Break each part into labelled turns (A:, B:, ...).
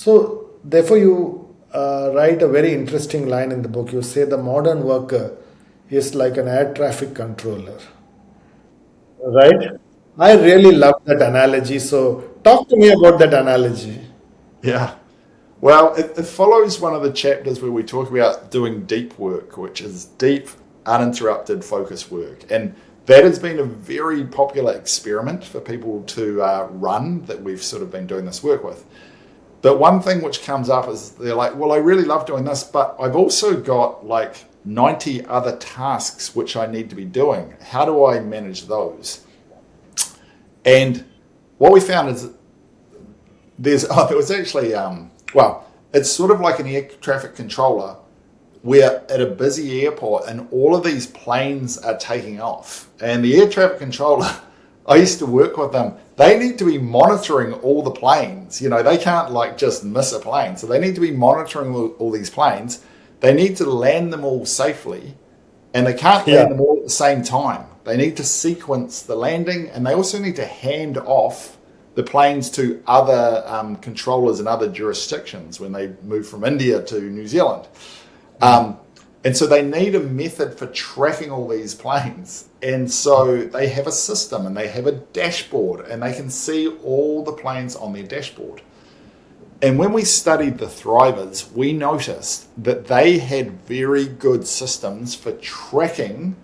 A: So, therefore, you write a very interesting line in the book. You say the modern worker is like an air traffic controller. Right? I really love that analogy. So, talk to me about that analogy.
B: Yeah. Well, it follows one of the chapters where we talk about doing deep work, which is deep, uninterrupted focus work. And that has been a very popular experiment for people to run that we've sort of been doing this work with. But one thing which comes up is they're like, well, I really love doing this, but I've also got like 90 other tasks which I need to be doing. How do I manage those? And what we found is there was actually, it's sort of like an air traffic controller where at a busy airport and all of these planes are taking off. And the air traffic controller, I used to work with them, they need to be monitoring all the planes. You know, they can't like just miss a plane. So they need to be monitoring all these planes. They need to land them all safely, and they can't land them all at the same time. They need to sequence the landing, and they also need to hand off the planes to other controllers in other jurisdictions when they move from India to New Zealand. And so they need a method for tracking all these planes. And so they have a system and they have a dashboard and they can see all the planes on their dashboard. And when we studied the thrivers, we noticed that they had very good systems for tracking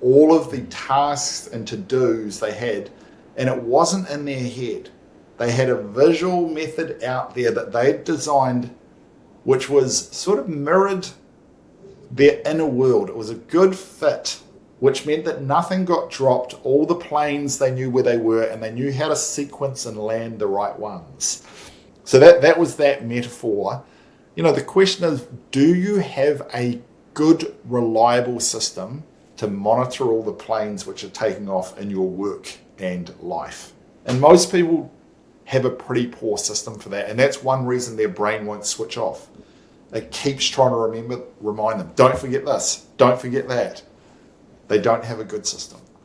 B: all of the tasks and to-dos they had. And it wasn't in their head. They had a visual method out there that they had designed, which was sort of mirrored their inner world. It was a good fit, which meant that nothing got dropped. All the planes, they knew where they were and they knew how to sequence and land the right ones. So that was that metaphor. You know, the question is, do you have a good, reliable system to monitor all the planes which are taking off in your work and life? And most people have a pretty poor system for that. And that's one reason their brain won't switch off. It keeps trying to remind them, don't forget this, don't forget that. They don't have a good system.